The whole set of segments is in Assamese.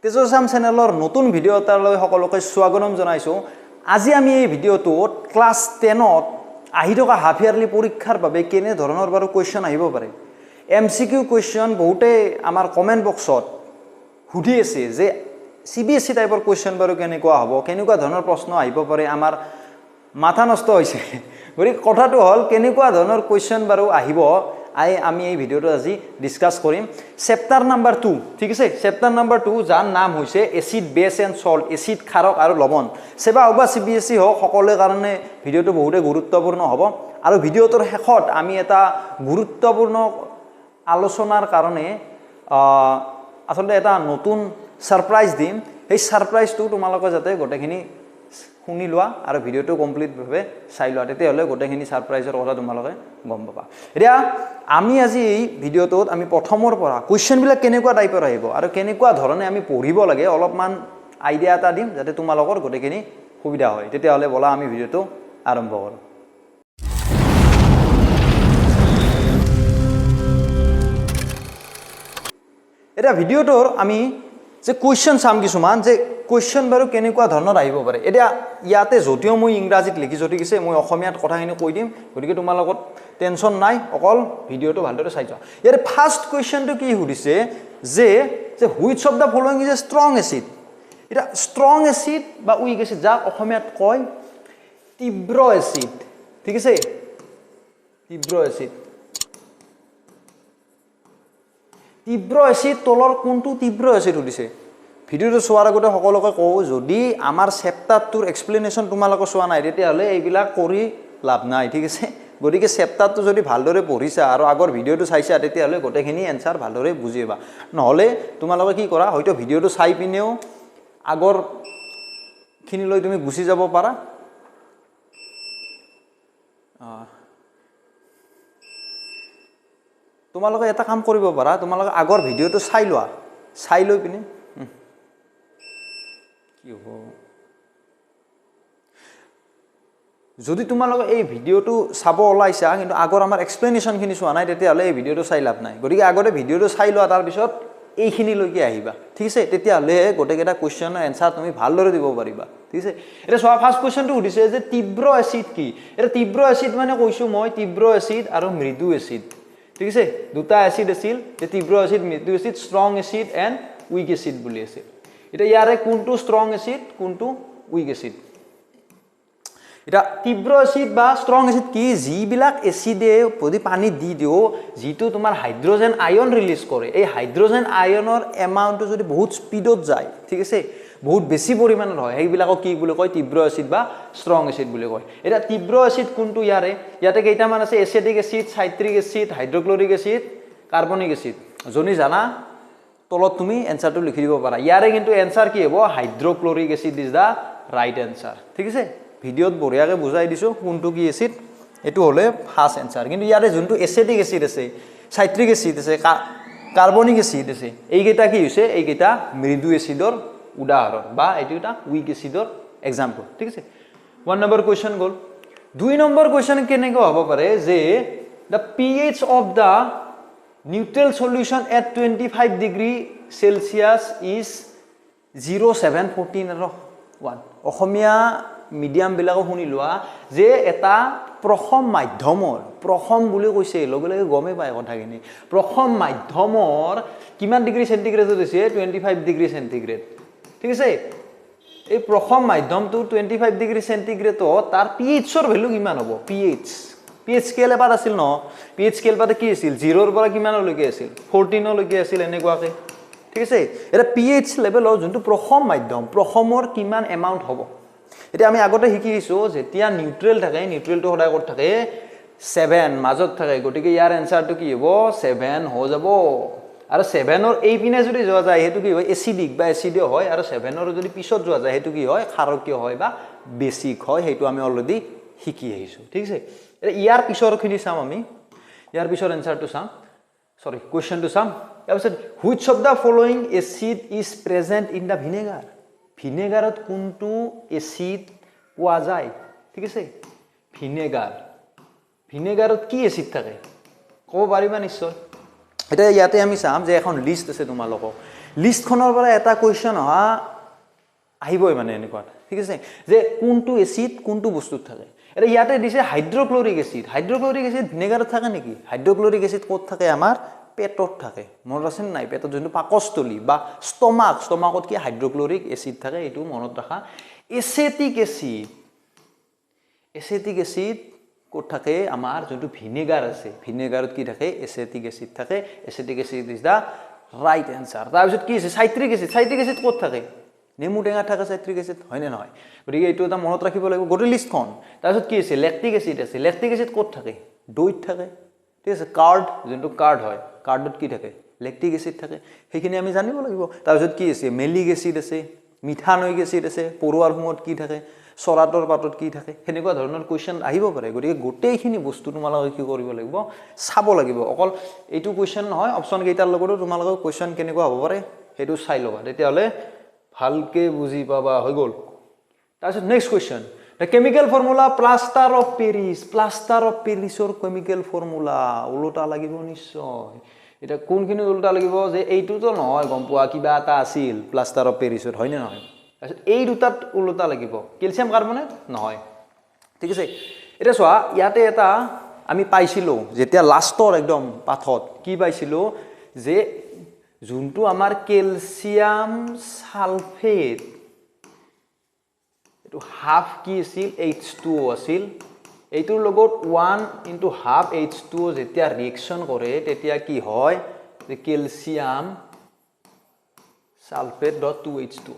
তেজসাম চেনেলৰ নতুন ভিডিঅ' এটালৈ সকলোকে স্বাগতম জনাইছো আজি আমি এই ভিডিঅ'টোত ক্লাস 10ত আহি থকা হাফ ইয়াৰলি পৰীক্ষাৰ বাবে কেনে ধৰণৰ বাৰু কোৱেশ্চন আহিব পাৰে এমসিকিউ কোৱেশ্চন বহুতে আমাৰ কমেন্ট বক্সত সুধি আছে যে CBSE টাইপৰ কোৱেশ্চন বাৰু কেনেকুৱা হ'ব কেনেকুৱা ধৰণৰ প্ৰশ্ন আহিব পাৰে আমাৰ মাথা নষ্ট হৈছে গৰি কথাটো হল কেনেকুৱা ধৰণৰ কোৱেশ্চন বাৰু আহিব আমি এই ভিডিঅ'টো আজি ডিসকাস কৰিম চেপ্টাৰ নাম্বাৰ 2 ঠিক আছে চেপ্টাৰ নাম্বাৰ 2 যাৰ নাম হৈছে acid base and salt acid ক্ষাৰক আৰু লৱণ সেবা বা CBSE হওক সকলোৰে কাৰণে ভিডিঅ'টো বহুতে গুৰুত্বপূৰ্ণ হ'ব আৰু ভিডিঅ'টোৰ শেষত আমি এটা গুৰুত্বপূৰ্ণ আলোচনাৰ কাৰণে আসলে এটা নতুন সাৰপ্ৰাইজ দিম এই সাৰপ্ৰাইজটো তোমালোকে যাতে গোটেখিনি শুনি লোৱা আৰু ভিডিঅ'টো কমপ্লিট ভাবে চাই লোৱা তেতিয়া হলে গোটেখিনি সাৰপ্ৰাইজৰ কথা তোমালোকে গম পাবা এতিয়া আমি আজি এই ভিডিঅ'টোত আমি প্ৰথমৰ পৰা কোৱেশ্চন বিলাক কেনেকুৱা টাইপৰ আহিব আৰু কেনেকুৱা ধৰণে আমি পঢ়িব লাগে অলপমান আইডিয়া এটা দিম যাতে তোমালোকৰ গোটেখিনি সুবিধা হয় তেতিয়া হলে বলা আমি ভিডিঅ'টো আৰম্ভ কৰো এটা ভিডিঅ'টোৰ আমি যে কোৱেশ্চন চাম কিছুমান যে কোৱেশ্চন বাৰু কেনেকুৱা ধৰণৰ আহিব পাৰে এতিয়া ইয়াতে যদিও মই ইংৰাজীত লিখি জটি গিছে মই অসমীয়াত কথাখিনি কৈ দিম গতিকে তোমাৰ লগত টেনচন নাই অকল ভিডিঅ'টো ভালদৰে চাই যোৱা ইয়াৰ ফাৰ্স্ট কোৱেশ্চনটো কি সুধিছে যে which of the following is a strong acid এটা ষ্ট্ৰং এসিড বা উইক এসিড যাক অসমীয়াত কয় তীব্ৰ এসিড ঠিক আছে তীব্ৰ এসিড তীব্ৰ এসিড তলৰ কোনটো তীব্ৰ এসিড উদিছে ভিডিওটো চোৱাৰ আগতে সকলোকে কও যদি আমাৰ চেপ্টাৰটোৰ এক্সপ্লেনেশন তোমালোকে চোৱা নাই তেতিয়া হলে এইবিলাক কৰি লাভ নাই ঠিক আছে গতিকে চেপ্টাৰটো যদি ভালদৰে পঢ়িছা আৰু আগৰ ভিডিওটো চাইছা তেতিয়া হলে গোটেখিনি এনসাৰ ভালদৰে বুজিবা নহলে তোমালোকে কি কৰা হয়তো ভিডিওটো চাই পিনেও আগৰ খিনিলৈ তুমি গুছি যাব পাৰা তোমালোকে এটা কাম কৰিব পাৰা তোমালোকে আগৰ ভিডিওটো চাই লোৱা চাই লৈ পিনে কি হ'ব যদি তোমালোকে এই ভিডিওটো চাব ওলাইছা কিন্তু আগৰ আমাৰ এক্সপ্লেনেশন খিনি চোৱা নাই তেতিয়া হলে এই ভিডিওটো চাই লাভ নাই গতিকে আগতে ভিডিওটো চাই লোৱা তাৰ পিছত এইখিনি লৈকে আহিবা ঠিক আছে তেতিয়া হলে গোটেইটা কোৱেশ্চনৰ এনসাৰ তুমি ভালদৰে দিব পাৰিবা ঠিক আছে এটা সোয়া ফাৰ্স্ট কোৱেশ্চনটো উঠিছে যে তীব্ৰ এসিড কি এটা তীব্ৰ এসিড মানে কৈছো মই তীব্ৰ এসিড আৰু মৃদু এসিড ঠিক আছে দুটা এসিড আছিল যে তীব্ৰ এসিড মৃদু acid strong acid and weak acid বুলি আছে এটা ইয়াৰে কোনটো স্ট্ৰং এসিড কোনটো উইক এসিড এটা তীব্ৰ এসিড বা স্ট্ৰং এসিড কি যিবিলাক এসিডে যদি পানী দি দিও যিটো তোমাৰ হাইড্ৰোজেন আয়ন ৰিলিজ কৰে এই হাইড্ৰোজেন আয়নৰ এমাউন্টটো যদি বহুত স্পিডত যায় ঠিক আছে বহুত বেছি পৰিমাণৰ হয় এইবিলাকক কি বুলি কয় তীব্ৰ এসিড বা স্ট্ৰং এসিড বুলি কয় এটা তীব্ৰ এসিড কোনটো ইয়াতে কেইটামান আছে acetic acid citric acid hydrochloric acid carbonic acid জনি জানা তলত তুমি এনসাৰটো লিখি দিব পাৰা ইয়াৰে কিন্তু এনসাৰ কি হ'ব hydrochloric acid is the right answer ঠিক আছে ভিডিওত বঢ়িয়াকে বুজাই দিছো কোনটো কি এসিড এটো হলে ফার্স্ট এনসার কিন্তু ইয়াৰে যোনটো এসিটিক এসিড আছে সাইট্ৰিক এসিড আছে কাৰ্বনিক এসিড আছে এইকেইটা কি হৈছে এইকেইটা মৃদু এসিডৰ উদাহৰণ বা এটো এটা উইক এসিডৰ एग्जांपल ঠিক আছে 1 নম্বৰ কোৱেশ্চন গল 2 নম্বৰ কোৱেশ্চন কেনেকৈ হ'ব পাৰে যে the pH of the neutral solution at 25 degree Celsius is 0.714 আৰু 1 অসমীয়া মিডিয়াম বিলাকো শুনি লোৱা যে এটা প্ৰথম মাধ্যমৰ প্ৰথম বুলি কৈছে লগে লগে গমে পায় কথাখিনি প্ৰথম মাধ্যমৰ কিমান ডিগ্ৰী সেন্টিগ্ৰেড হৈছে 25 ডিগ্ৰী সেন্টিগ্ৰেড ঠিক আছে এই প্ৰথম মাধ্যমটো 25 ডিগ্ৰী সেন্টিগ্ৰেডত তাৰ pH ৰ ভ্যালু কিমান হ'ব pH স্কেল এবাৰ আছিল ন pH স্কেল পাতে কি আছিল 0 ৰ পৰা কিমানলৈকে আছিল 14 লৈকে আছিল এনেকুৱাকে ঠিক আছে এটা pH লেভেলৰ যোনটো প্ৰথম মাধ্যম প্ৰথমৰ কিমান এমাউন্ট হ'ব এটা আমি আগতে শিকিছো যেতিয়া নিউট্ৰেল থাকে নিউট্ৰেলটো সদায় ক'ত থাকে 7 মাজত থাকে গতিকে ইয়াৰ এনসাৰটো কি হ'ব 7 হৈ যাব আৰু 7 ৰ এই পিনে যদি যোৱা যায় হেতু কি হয় এসিডিক বা এসিডিও হয় আৰু 7 ৰ যদি পিছত যোৱা যায় হেতু কি হয় ক্ষাৰকীয় হয় বা বেসিক হয় হেতু আমি অলৰেডি শিকি আহিছো ঠিক আছে ইয়াৰ পিছৰখিনি চাম আমি ইয়াৰ পিছৰ এনসাৰটো চাম সৰি কোৱেশ্চনটো চাম তাৰপিছত which of the following acid is present in the vinegar ভিনেগাৰত কোনটো এসিড পোৱা যায় ঠিক আছে ভিনেগাৰত কি এসিড থাকে ক'ব পাৰিবা নিশ্চয় এটা ইয়াতে আমি চাম যে এখন লিস্ট আছে তোমালোকক লিষ্টখনৰ পৰা এটা কুৱেশ্যন আহিবই মানে এনেকুৱা ঠিক আছে যে কোনটো এসিড কোনটো বস্তুত থাকে এটা ইয়াতে দিছে হাইড্ৰোক্লোৰিক এসিড ভিনেগাৰত থাকে নেকি হাইড্ৰোক্লোৰিক এসিড ক'ত থাকে আমাৰ পেটত থাকে মনত আছে নাই পেটত যোনটো পাকস্থলী বা ষ্টমাকত কি হাইড্ৰোক্লোৰিক এসিড থাকে এইটো মনত ৰাখা এসিটিক এসিড ক'ত থাকে আমাৰ যোনটো ভিনেগাৰ আছে ভিনেগাৰত কি থাকে এসিটিক এসিড থাকে acetic acid is the right answer তাৰপিছত কি আছে সাইট্ৰিক এসিড ক'ত থাকে নেমু টেঙা থাকে সাইট্ৰিক এসিড হয় নে নহয় গতিকে এইটো এটা মনত ৰাখিব লাগিব গোটেই লিষ্টখন তাৰপিছত কি আছে লেক্টিক এসিড ক'ত থাকে দৈত থাকে ঠিক আছে কাৰ্ড যোনটো কাৰ্ড হয় কাৰ্ডত কি থাকে লেক্টিক এসিড থাকে সেইখিনি আমি জানিব লাগিব তাৰপিছত কি আছে মেলিক এসিড আছে মিথানয়িক এসিড আছে পৰুৱাৰ সময়ত কি থাকে চৰাতৰ পাতত কি থাকে হেনেকুৱা ধৰণৰ কোৱেশ্চন আহিব পাৰে গতিকে গোটেইখিনি বস্তু তোমালোকে কি কৰিব লাগিব চাব লাগিব অকল এইটো কোৱেশ্চন নহয় অপচন কেইটাৰ লগতো তোমালোকৰ কোৱেশ্চন কেনেকুৱা হ'ব পাৰে হেতু চাই লবা তেতিয়াহলে ভালকে বুজি পাবা হৈ গল তাৰপিছত next question the chemical formula plaster of parisৰ chemical formula উলটা লাগিব নিশ্চয় এটা কোনখিনি উলটা লাগিব যে এইটোতো নহয় গম পোৱা কিবা এটা আছিল প্লাষ্টাৰ অফ পেৰিছৰ হয় নে নহয় তাৰপিছত এই দুটাত উলটা লাগিব ক্যালসিয়াম কাৰ্বনেট নহয় ঠিক আছে এটা চোৱা ইয়াতে এটা আমি পাইছিলো যেতিয়া লাষ্টৰ একদম পাথত কি পাইছিলো যে যোনটো আমাৰ ক্যালসিয়াম সালফেট এটো হাফ কি আছিল H2O আছিল এইটোৰ লগত 1 into half H2O যেতিয়া ৰিঅ্যাকশন কৰে তেতিয়া কি হয় যে ক্যালসিয়াম সালফেট ডট 2H2O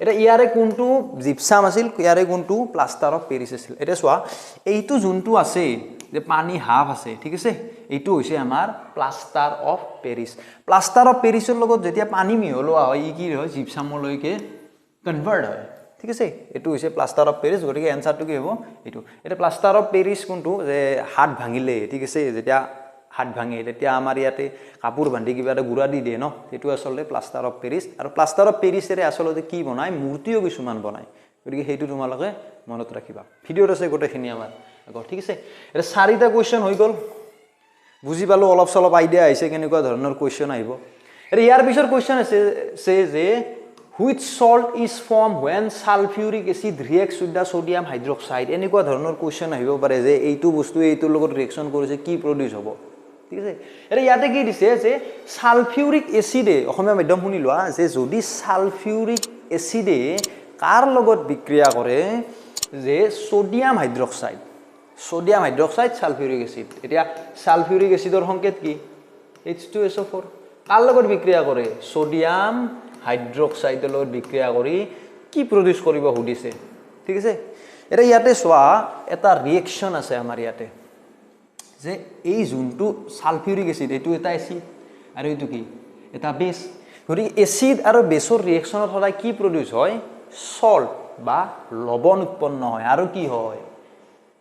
এটা ইয়াৰে কোনটো জিপসাম আছিল ইয়াৰে কোনটো প্লাষ্টাৰ অফ পেৰিছ আছিল এটা চোৱা এইটো যোনটো আছে যে পানী হাফ আছে ঠিক আছে এইটো হৈছে আমাৰ প্লাষ্টাৰ অফ পেৰিছৰ লগত যেতিয়া পানী মিহলোৱা হয় ই কি হয় জিপসামলৈকে কনভাৰ্ট হয় ঠিক আছে এটো হৈছে প্লাষ্টাৰ অফ পেৰিছ গটিকে এনসাৰটো কি হ'ব এটো এটা প্লাষ্টাৰ অফ পেৰিছ কোনটো যে হাত ভাঙিলে ঠিক আছে যেতিয়া হাত ভাঙে তেতিয়া আমাৰ ইয়াতে কাপোৰ বান্ধি কিবা এটা গুড়া দি দিয়ে ন এটো আসলে প্লাষ্টাৰ অফ পেৰিছ আৰু প্লাষ্টাৰ অফ পেৰিছৰে আসলে কি বনায় মূৰ্তিও কিছুমান বনায় গটিকে হেতু তোমালোকে মনত ৰাখিবা ভিডিওত আছে গোটেইখিনি আমাৰ আগৰ ঠিক আছে এটা চাৰিটা কোৱেশ্চন হৈ গল বুজি পালো অলপ সলপ আইডিয়া আহিছে কেনেকুৱা ধৰণৰ কোৱেশ্চন আহিব এটা ইয়াৰ পিছৰ কোৱেশ্চন আছে যে which salt is formed when sulfuric acid reacts with the sodium hydroxide এনেকুৱা ধৰণৰ কোৱেশ্চন আহিব পাৰে যে এইটো বস্তু এইটোৰ লগত ৰিঅ্যাকশন কৰিছে কি প্ৰডিউস হ'ব ঠিক আছে এটা ইয়াতে কি দিছে যে সালফিউৰিক এসিডে অসমীয়া মাধ্যম শুনি লোৱা যে যদি সালফিউৰিক এসিডে কাৰ লগত বিক্ৰিয়া কৰে যে সোডিয়াম হাইড্ৰক্সাইড সালফিউৰিক এসিড এতিয়া সালফিউৰিক এসিডৰ সংকেত কি H2SO4 কাৰ লগত বিক্ৰিয়া কৰে সোডিয়াম হাইড্ৰক্সাইডৰ লগত বিক্ৰিয়া কৰি কি প্ৰডিউস কৰিব হুদিছে ঠিক আছে এটা ইয়াতে চোৱা এটা ৰিঅ্যাকশন আছে আমাৰ ইয়াতে যে এই যোনটো সালফিউৰিক এসিড এটো এটা এসিড আৰু এটো কি এটা বেস গৰি এসিড আৰু বেসৰ ৰিঅ্যাকশনত হয় কি প্ৰডিউস হয় সল্ট বা লবণ উৎপন্ন হয় আৰু কি হয়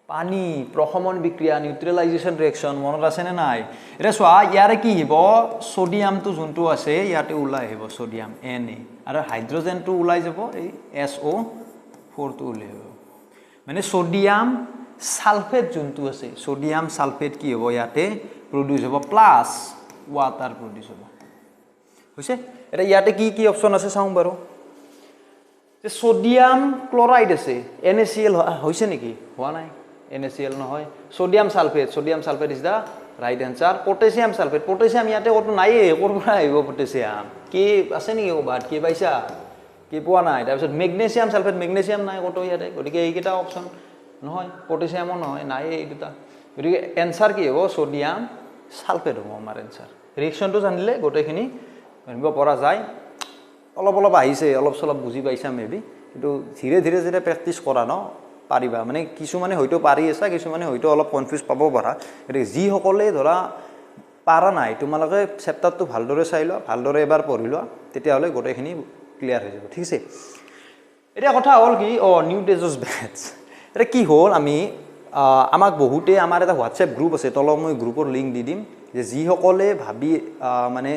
পানী প্ৰশমন বিক্ৰিয়া নিউট্ৰেলাইজেশন ৰিঅ্যাকশন মনত আছে নে নাই এটা চোৱা ইয়াৰে কি হ'ব সোডিয়ামটো যোনটো আছে ইয়াতে ওলাই আহিব সোডিয়াম Na আৰু হাইড্ৰোজেনটো ওলাই যাব এই SO4 টো ওলাই আহিব মানে সোডিয়াম সালফেট যোনটো আছে সোডিয়াম সালফেট কি হ'ব ইয়াতে প্ৰডিউস হ'ব প্লাস ওয়াটাৰ প্ৰডিউস হ'ব হৈছে এটা ইয়াতে কি অপচন আছে চাওঁ বাৰু যে সোডিয়াম ক্লোৰাইড আছে NaCl হৈছে নেকি হোৱা নাই NaCl নহয় sodium sulphate is the right অ্যানসাৰ potassium sulphate potassium ইয়াতে কত নাই কোৰ পৰা আহিব পটাশিয়াম কি আছে নেকি বাট কি পাইছা কি পোৱা নাই তাৰপিছত ম্যাগনেসিয়াম সালফেট ম্যাগনেসিয়াম নাই কত ইয়াতে গতিকে এইকেইটা অপচন নহয় পটাশিয়ামও নহয় নাই এই দুটা গতিকে অ্যানসার কি হ'ব সোডিয়াম সালফেট হ'ব আমাৰ অ্যানসাৰ ৰিঅ্যাকশনটো জানিলে গোটেইখিনি জানিব পৰা যায় অলপ আহিছে অলপ সলপ বুজি পাইছা মেবি কিন্তু ধীৰে ধীৰে যেতিয়া প্ৰেক্টিস কৰা ন পাৰিবা মানে কিছুমানে হয়তো পাৰি আছে কিছুমানে হয়তো অলপ কনফিউজ পাব পাৰা গতিকে যি সকলে ধৰা পাৰা নাই তোমালোকে চেপ্টাৰটো ভালদৰে চাই লোৱা ভালদৰে এবাৰ পঢ়ি লোৱা তেতিয়াহ'লে গোটেইখিনি ক্লিয়াৰ হৈ যাব ঠিক আছে এটা কথা হ'ল কি নিউ টেজছ বেটছ এটা কি হ'ল আমি আমাক বহুতে আমাৰ এটা হোৱাটছএপ গ্ৰুপ আছে তলত মই গ্ৰুপৰ লিংক দি দিম যে যি সকলে ভাবি মানে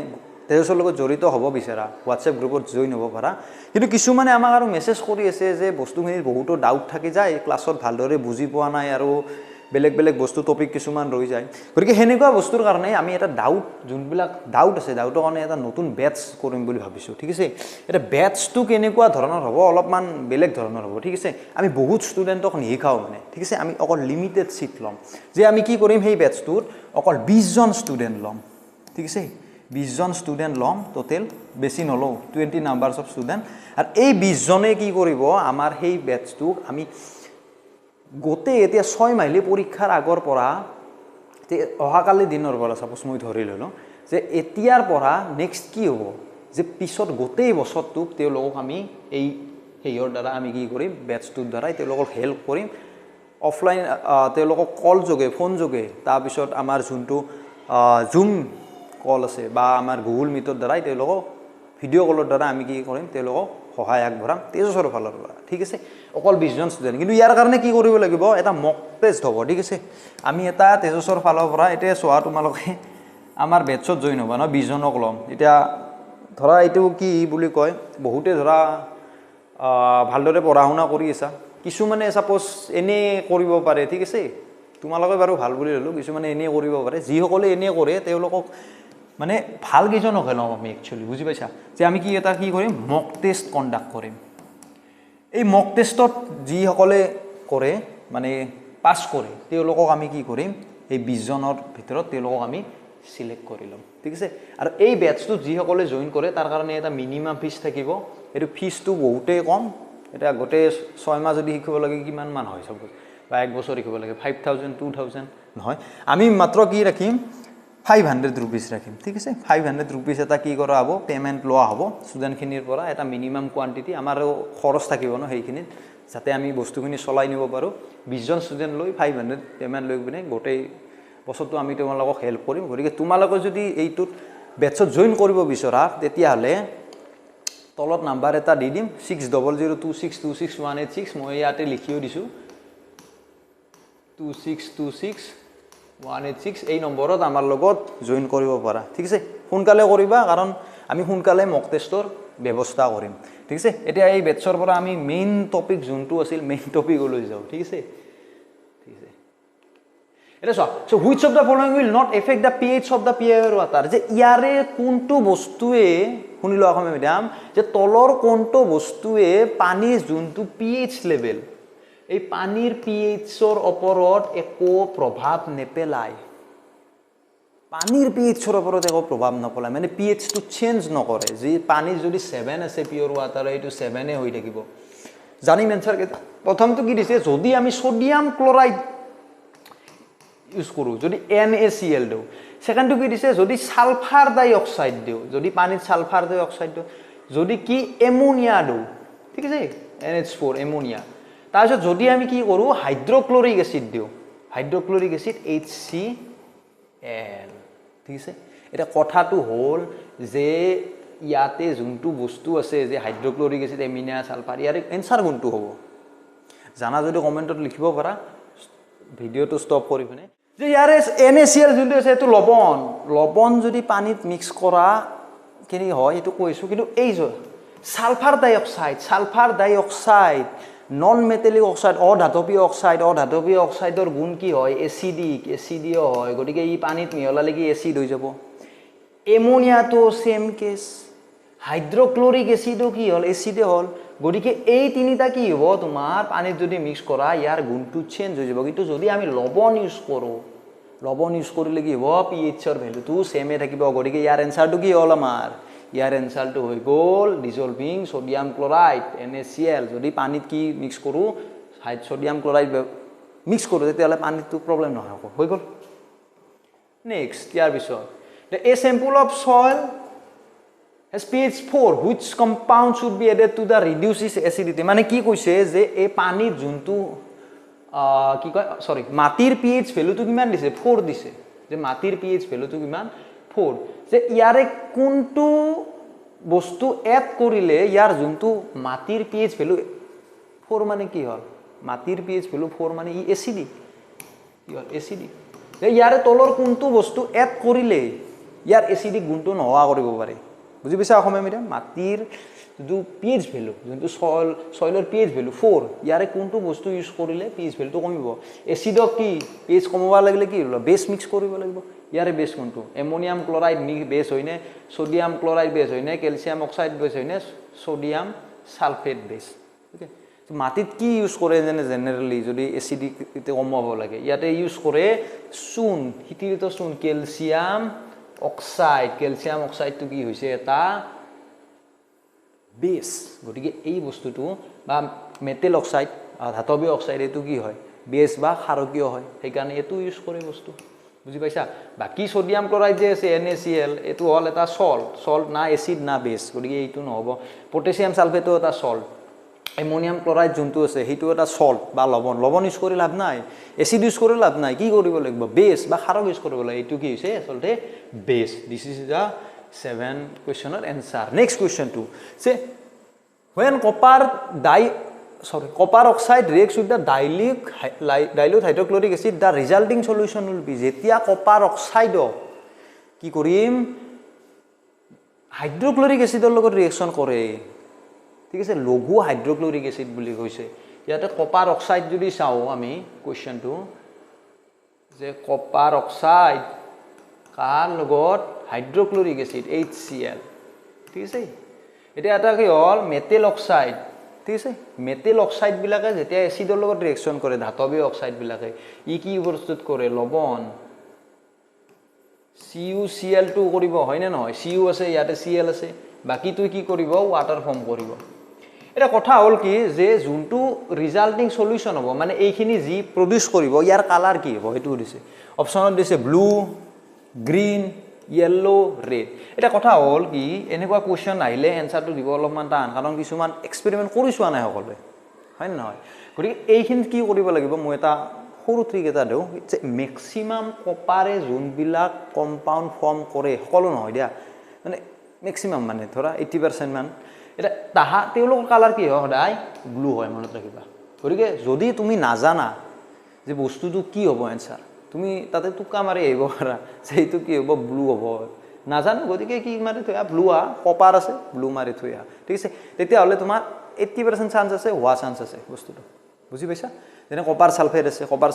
তেজছৰ লগত জড়িত হ'ব বিচাৰা হোৱাটছএপ গ্ৰুপত জইন হ'ব পাৰা কিন্তু কিছুমানে আমাক আৰু মেছেজ কৰি আছে যে বস্তুখিনিৰ বহুতো ডাউট থাকি যায় ক্লাছত ভালদৰে বুজি পোৱা নাই আৰু বেলেগ বেলেগ বস্তু টপিক কিছুমান ৰৈ যায় গতিকে হেনেকুৱা বস্তুৰ কাৰণে আমি এটা ডাউট যোনবিলাক ডাউট আছে ডাউটৰ কাৰণে এটা নতুন বেটচ কৰিম বুলি ভাবিছোঁ ঠিক আছে এটা বেটচটো কেনেকুৱা ধৰণৰ হ'ব অলপমান বেলেগ ধৰণৰ হ'ব ঠিক আছে আমি বহুত ষ্টুডেণ্টক নিশিকাওঁ মানে ঠিক আছে আমি অকল লিমিটেড সিট ল'ম যে আমি কি কৰিম সেই বেটচটোত অকল 20 জন ষ্টুডেণ্ট ল'ম ঠিক আছে 20 জন ষ্টুডেণ্ট ল'ম টোটেল বেছি নলওঁ 20 নাম্বাৰছ অফ ষ্টুডেণ্ট আৰু এই 20 জনে কি কৰিব আমাৰ সেই বেটচটোক আমি গোটেই এতিয়া 6 মাহিলী পৰীক্ষাৰ আগৰ পৰা অহাকালি দিনৰ পৰা সাপোজ মই ধৰি ললো যে এতিয়াৰ পৰা নেক্সট কি হ'ব যে পিছত গোটেই বছৰটোক তেওঁলোকক আমি এই হেয়ৰ দ্বাৰা আমি কি কৰিম বেটচটোৰ দ্বাৰা তেওঁলোকক হেল্প কৰিম অফলাইন তেওঁলোকক কল যোগে ফোন যোগে তাৰ পিছত আমাৰ যোনটো জুম কল আছে বা আমাৰ গুগল মিটৰ দ্বাৰা তেওঁলোকক ভিডিঅ' কলৰ দ্বাৰা আমি কি কৰিম তেওঁলোকক সহায় আগবঢ়াম তেজছৰ ফালৰ পৰা ঠিক আছে অকল 20 জন ষ্টুডেণ্ট কিন্তু ইয়াৰ কাৰণে কি কৰিব লাগিব এটা মক টেষ্ট হ'ব ঠিক আছে আমি এটা তেজছৰ ফালৰ পৰা এতিয়া চোৱা তোমালোকে আমাৰ বেটছত জইন হ'ব ন 20 জনক ল'ম এতিয়া ধৰা এইটো কি বুলি কয় বহুতে ধৰা ভালদৰে পঢ়া শুনা কৰি আছা কিছুমানে সাপোজ এনে কৰিব পাৰে ঠিক আছে তোমালোকে বাৰু ভাল বুলি ললো কিছুমানে এনে কৰিব পাৰে যিসকলে এনে কৰে তেওঁলোকক মানে ভাল কিজনক হ'লম আমি একচুয়ালি বুজি পাইছা যে আমি কি এটা কি কৰিম মক টেষ্ট কন্ডাক্ট কৰিম এই মক টেষ্টত যিসকলে কৰে মানে পাস কৰে তেওঁলোকক আমি কি কৰিম এই 20 জনৰ ভিতৰত তেওঁলোকক আমি সিলেক্ট কৰি লম ঠিক আছে আৰু এই বেটচটো যিসকলে জইন কৰে তাৰ কাৰণে এটা মিনিমাম ফিজ থাকিব এটো ফিজটো বহুতেই কম এটা গোটে 6 মাহ যদি শিকিব লাগে কিমান মান হয় সব বা এক বছৰ শিকিব লাগে 5000 2000 নহয় আমি মাত্ৰ কি ৰাখিম 500 rupees ৰাখিম ঠিক আছে 500 rupees এটা কি কৰা হ'ব পেমেন্ট লোৱা হ'ব ষ্টুডেন্ট খিনিৰ পৰা এটা মিনিমাম কোৱান্টিটি আমাৰো খৰচ থাকিব ন সেইখিনিত যাতে আমি বস্তুখিনি চলাই নিব পাৰো 20 জন ষ্টুডেন্ট লৈ 500 পেমেন্ট লৈ পিনে গোটেই বছৰটো আমি তোমালোকক হেল্প কৰিম গতিকে তোমালোকে যদি এইটোত বেটছত জইন কৰিব বিচৰা তেতিয়া হলে তলত নাম্বাৰ এটা দি দিম 6002626186 মই ইয়াতে লিখিও দিছো 2626186 এই নম্বৰত আমাৰ লগত জইন কৰিব পাৰা ঠিক আছে সোনকালে কৰিবা কাৰণ আমি সোনকালে মক টেষ্টৰ ব্যৱস্থা কৰিম ঠিক আছে এতিয়া এই বেটছৰ পৰা আমি মেইন টপিক যোনটো আছিল মেইন টপিক লৈ যাও ঠিক আছে এটা so which of the following will not affect the pH of the pure water যে ইয়াৰে কোনটো বস্তুৱে শুনিলো আখমে ম্যাডাম যে তলৰ কোনটো বস্তুৱে পানীৰ যোনটো pH লেভেল এই পানীৰ pH ৰ ওপৰত একো প্ৰভাৱ নেপেলায় পানীৰ pH ৰ ওপৰত একো প্ৰভাৱ নপলায় মানে pH টো চেঞ্জ নকৰে যে পানী যদি 7 আছে পিওৰ ওয়াটাৰ এইটো 7 এ হৈ থাকিব জানি মেনচাৰ প্ৰথমটো কি দিছে যদি আমি সোডিয়াম ক্লোৰাইড ইউজ কৰো যদি NaCl দিও সেকেন্ডটো কি দিছে যদি সালফার ডাই অক্সাইড দিও যদি পানীত সালফার ডাই অক্সাইড দিও যদি কি এমোনিয়া দিও ঠিক আছে NH4 এমোনিয়া তাৰপিছত যদি আমি কি কৰো হাইড্ৰোক্লোৰিক এসিড দিও হাইড্ৰোক্লোৰিক এসিড HCl ঠিক আছে এটা কথাটো হল যে ইয়াতে যোনটো বস্তু আছে যে হাইড্ৰোক্লোৰিক এসিড এমোনিয়া সালফাৰ ইয়াৰ এনসাৰ কোনটো হ'ব জানা যদি কমেন্টত লিখিব পাৰা ভিডিওটো ষ্টপ কৰি পিনে যে ইয়াৰে NaCl যোনটো আছে এটো লবণ যদি পানীত মিক্স কৰা কিনি হয় এটো কৈছো কিন্তু এই যে সালফাৰ ডাই অক্সাইড নন মেটালিক অক্সাইড অধাতৱীয় অক্সাইডৰ গুণ কি হয় এসিডিও হয় গতিকে ই পানীত মিহলালে কি এসিড হৈ যাব এমোনিয়াটো সেম কেস হাইড্ৰোক্লোৰিক এসিডো কি হল এসিডে হল গতিকে এই তিনিটা কি হ'ব তোমাৰ পানীত যদি মিক্স কৰা ইয়াৰ গুণটো চেঞ্জ হৈ যাব কিন্তু যদি আমি লবণ ইউজ কৰিলে কি হ'ব pH ৰ ভ্যালুটো সেম এ থাকিব গতিকে ইয়াৰ এনসাৰটো কি হল আমাৰ ইয়াৰ এনসাৰটো হৈ গল ডিসলভিং সোডিয়াম ক্লোৰাইড NaCl যদি পানীত কি মিক্স কৰো সোডিয়াম ক্লোৰাইড মিক্স কৰো তেতিয়ালে পানীটো প্ৰবলেম নহয় হৈ গল নেক্সট ইয়াৰ পিছত a sample of soil has pH 4 which compound should be added to the reduces acidity মানে কি কৈছে যে এই পানীৰ যোনটো কি কয় সৰি মাটিৰ pH ভ্যালুটো কিমান দিছে 4 দিছে যে মাটিৰ pH ভ্যালুটো কিমান 4 যে ইয়াৰে কোনটো বস্তু এড কৰিলে ইয়াৰ যোনটো মাটিৰ pH ভ্যালু 4 মানে কি হল মাটিৰ pH ভ্যালু 4 মানে ই এসিডিক কি হল এসিডিক যে ইয়াৰে তলৰ কোনটো বস্তু এড কৰিলে ইয়াৰ এসিডিক গুণটো নোহোৱা কৰিব পাৰে বুজি পাইছা অসমীয়া মিডিয়াম মাটিৰ যোনটো pH ভ্যালু যোনটো সইলৰ pH ভ্যালু 4 ইয়াৰে কোনটো বস্তু ইউজ কৰিলে pH ভ্যালুটো কমিব এসিডক কি pH কমাব লাগিলে কি হলো বেস মিক্স কৰিব লাগিব ইয়াৰে বেস কোনটো এমোনিয়াম ক্লোৰাইড বেস হয়নে সোডিয়াম ক্লোৰাইড বেস হয়নে ক্যালসিয়াম অক্সাইড বেস হয়নে সোডিয়াম সালফেট বেস ওকে তো মাটিত কি ইউজ কৰে জেনাৰেলি যদি এসিডিটি কমাব লাগে ইয়াতে ইউজ কৰে চুন হিটিলিত চুন ক্যালসিয়াম অক্সাইড তো কি হৈছে এটা বেস গটিকে এই বস্তুটো বা মেটেল অক্সাইড ধাতৱীয় অক্সাইড এটো কি হয় বেস বা ক্ষাৰকীয় হয় সেই কাৰণে এটো ইউজ কৰে বস্তু বুজি পাইছা বাকি সোডিয়াম ক্লোৰাইড যে আছে NaCl এটো হল এটা সল্ট না এসিড না বেস গটিকে এইটো নহব পটাছিয়াম সালফেটো এটা সল্ট এমোনিয়াম ক্লোৰাইড যোনটো আছে হেটো এটা সল্ট বা লৱণ ইউজ কৰি লাভ নাই এসিড ইউজ কৰি লাভ নাই কি কৰিব লাগিব বেস বা ক্ষাৰক ইউজ কৰিব লাগিব এইটো কি হৈছে আসলতে base this is the 7 questioner answer next question 2 say when copper oxide reacts with the dilute hydrochloric acid the resulting solution will be jetia copper oxide ki korim hydrochloric acid er logot reaction kore ঠিক আছে লঘু হাইড্রোক্লোরিক অ্যাসিড বুলি কৈছে ইয়াতে কপার অক্সাইড যদি চাও আমি কোশ্চেনটো যে কপার অক্সাইড কার লগত হাইড্রোক্লোরিক অ্যাসিড HCl ঠিক আছে এটা এটা কি হল মেটেল অক্সাইড ঠিক আছে মেটেল অক্সাইড বিলাকে যেতিয়া এসিডৰ লগত ৰিএকচন কৰে ধাতৱীয় অক্সাইড বিলাকে ই কি প্ৰস্তুত কৰে লৱণ CuCl2 কৰিব হয় না নহয় Cu আছে ইয়াতে Cl আছে বাকি তুই কি কৰিব ওয়াটাৰ ফৰ্ম কৰিব এটা কথা হল কি যে যোনটো ৰিজাল্টিং সলিউশন হ'ব মানে এইখিনি জি প্ৰডিউস কৰিব ইয়াৰ কালাৰ কি হ'ব হেতু দিছে অপশনত দিছে ব্লু গ্ৰীন yellow red এটা কথা হল কি এনেকুৱা কোশ্চেন আহিলে এনসাৰটো দিব অলপমান টান কাৰণ কিছুমান এক্সপেৰিমেন্ট কৰিছোৱা নাই সকলে হয় না নহয় গতিকে এইখিনি কি কৰিব লাগিব মই এটা সৰু ট্ৰিক এটা দেও ম্যাক্সিমাম কপাৰে যোনবিলাক কম্পাউন্ড ফৰ্ম কৰে সকলো নহয় দিয়া মানে ম্যাক্সিমাম মানে ধৰা 80% মান এটা তাহা তেওঁলোকৰ কালাৰ কি হয় সদায় ব্লু হয় মনত ৰাখিবা গতিকে যদি তুমি নাজানা যে বস্তুটো কি হ'ব এনসাৰ তুমি তাতে টুকা মাৰি আহিব পাৰা সেইটো কি হ'ব ব্লু হ'ব নাজানো গতিকে কি মাৰি থয়া ব্লু কপাৰ আছে ব্লু মাৰি থয়া ঠিক আছে তেতিয়া হলে তোমাৰ 80% চান্স আছে হোৱা চান্স আছে বস্তুটো বুজি পাইছা যেনে কপাৰ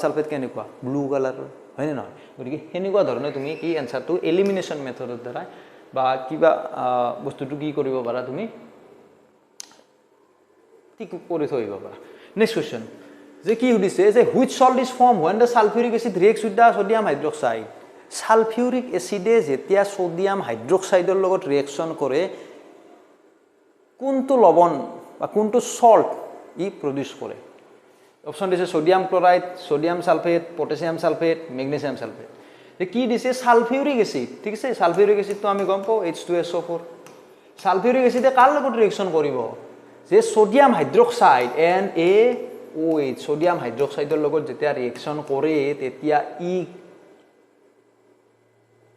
সালফেট কেনেকুৱা ব্লু কালাৰ হয় নে নহয় গতিকে হেনেকুৱা ধৰণে তুমি কি এনসাৰটো এলিমিনেশন মেথডৰ দ্বাৰা বা কিবা বস্তুটো কি কৰিব পাৰা তুমি ঠিক কৰি থইব পাৰা নেক্সট কোশ্চেন যে কি সুধিছে যে which salt is formed when the sulfuric acid reacts with the sodium hydroxide sulphuric এসিডে যেতিয়া সোডিয়াম হাইড্ৰোক্সাইডৰ লগত ৰিএকচন কৰে কোনটো লৱণ বা কোনটো সল্ট ই প্ৰডিউস কৰে অপশন দিছে sodium chloride sodium sulphate potassium sulphate magnesium sulphate যে কি দিছে সালফিউরিক এসিড ঠিক আছে সালফিউরিক এসিড তো আমি গম পাও H2SO4 সালফিউরিক এসিডে কার লগত ৰিএকচন কৰিব যে সোডিয়াম হাইড্ৰোক্সাইড NaOH সোডিয়াম হাইড্ৰোক্সাইডৰ লগত যেতিয়া ৰিএকচন কৰে তেতিয়া ই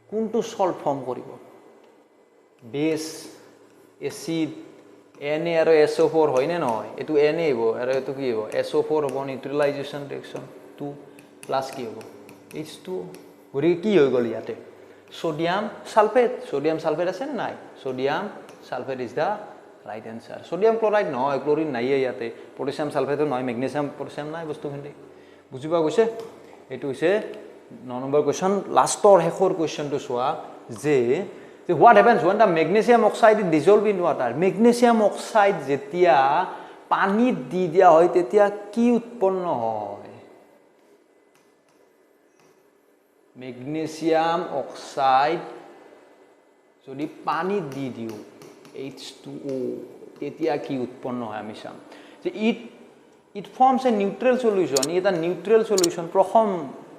কোনটো সল্ট ফৰ্ম কৰিব বেস এসিড Na আৰু SO4 হয় নে নহয় এটো Na হ'ব আৰু এটো কি হ'ব SO4 হ'ব নিউট্ৰালাইজেশন ৰিএকচন 2 প্লাস কি হ'ব H2 গৰি কি হৈ গল ইয়াতে সোডিয়াম সালফেট আছে না নাই sodium sulphate is the right answer sodium chloride নহয় ক্লোরিন নাই ইয়াতে পটাশিয়াম সালফেটো নহয় ম্যাগনেসিয়াম পটাশিয়াম নাই বস্তুখিনি বুজিবা গৈছে এটো হৈছে 9 নম্বৰ কোশ্চন লাষ্টৰ হেখৰ কোশ্চনটো সোৱা যে what happens when the magnesium oxide is dissolved in water magnesium oxide যেতিয়া পানীত দি দিয়া হয় তেতিয়া কি উৎপন্ন হয় magnesium oxide যদি পানীত দি দিও H2O তেতিয়া কি উৎপন্ন হয় আমি চাম যে it forms a neutral solution এটা neutral solution প্ৰথম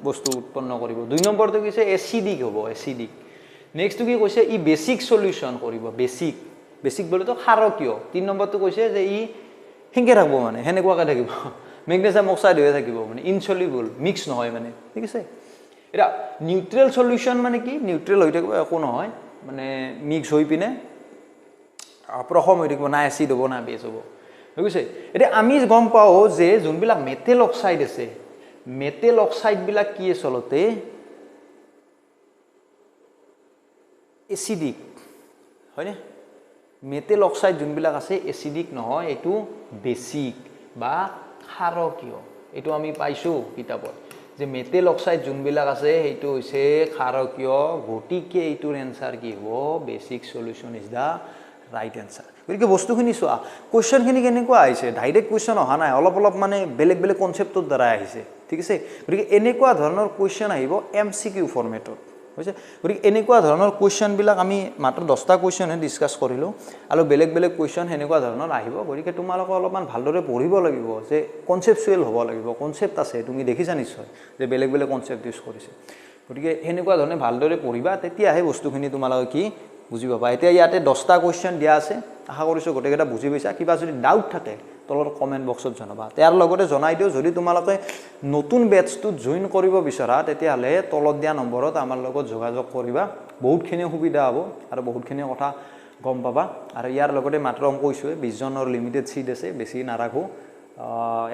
বস্তু উৎপন্ন কৰিব দুই নম্বৰটো কৈছে এসিডিক হ'ব এসিডিক নেক্সট কি কৈছে ই বেসিক সলিউশন কৰিব বেসিক বলে তো ক্ষাৰকীয় তিন নম্বৰটো কৈছে যে ই হেংকে ৰাখব মানে হেনেকুৱাকে থাকিব ম্যাগনেসিয়াম অক্সাইড হৈ থাকিব মানে ইনসলিবল মিক্স নহয় মানে ঠিক আছে এটা নিউট্রাল সলিউশন মানে কি নিউট্রাল হৈ থাকিব একো নহয় মানে মিক্স হৈ পিনে প্ৰথম হৈ থাকিব না এসিড হ'ব না বেস হ'ব ঠিক আছে এটা আমি গম পাও যে যোনবিলাক মেটেল অক্সাইড আছে মেটেল অক্সাইড বিলাক কি চলতে এসিডিক হয় না মেটেল অক্সাইড যোনবিলাক আছে এচিডিক নহয় এইটো বেসিক বা ক্ষাৰকীয় এইটো আমি পাইছো কিতাপত যে মেটেল অক্সাইড যোনবিলাক আছে সেইটো হৈছে ক্ষাৰকীয় গতিকে এইটোৰ এনসাৰ কি হ'ব basic solution is the right answer গতিকে বস্তুখিনি চোৱা কোৱেশ্চনখিনি কেনেকুৱা আহিছে ডাইৰেক্ট কোৱেশ্চন অহা নাই অলপ অলপ মানে বেলেগ বেলেগ কনসেপ্টৰ দ্বাৰা আহিছে ঠিক আছে গতিকে এনেকুৱা ধৰণৰ কোৱেশ্চন আহিব এমসিকিউ ফৰমেটত হৈছে গতিকে এনেকুৱা ধৰণৰ কোৱেশ্চনবিলাক আমি মাত্ৰ 10টা কোৱেশ্চনহে ডিসকাস কৰিলো আৰু বেলেগ বেলেগ কোৱেশ্চন এনেকুৱা ধৰণৰ আহিব গতিকে তোমালোকে অলপমান ভালদৰে পঢ়িব লাগিব যে কনসেপচুৱেল হ'ব লাগিব কনসেপ্ট আছে তুমি দেখিছা নিশ্চয় যে বেলেগ বেলেগ কনসেপ্ট ইউজ কৰিছে গতিকে এনেকুৱা ধৰণে ভালদৰে পঢ়িবা তেতিয়াহে বস্তুখিনি তোমালোকে কি বুজি পাবা এতিয়া ইয়াতে 10টা কোৱেশ্চন দিয়া আছে আশা কৰিছো গোটেইটা বুজি পাইছা কিবা যদি ডাউট থাকে তলৰ কমেন্ট বক্সত জনাবা তাৰ লগতে জনাই দিও যদি তোমালোকে নতুন বেচটো জয়েন কৰিব বিচৰা তেতিয়াহলে তলত দিয়া নম্বৰত আমাৰ লগত যোগাযোগ কৰিবা বহুতখিনি সুবিধা হ'ব আৰু বহুতখিনি কথা গম পাবা আৰু ইয়াৰ লগতে মাত্ৰ কৈছো 20 জনৰ লিমিটেড সিট আছে বেছি নাৰাখো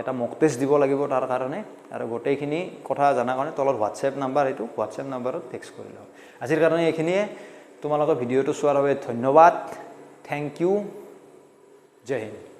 এটা মক টেষ্ট দিব লাগিব তাৰ কাৰণে আৰু গোটেইখিনি কথা জানা কাৰণে তলৰ WhatsApp নাম্বাৰ এইটো WhatsApp নাম্বাৰত টেক্সট কৰিলে আজিৰ কাৰণে এইখিনিয়ে তোমালোকৰ ভিডিওটো চোৱাৰ বাবে ধন্যবাদ থ্যাংক ইউ জয় হিন্দ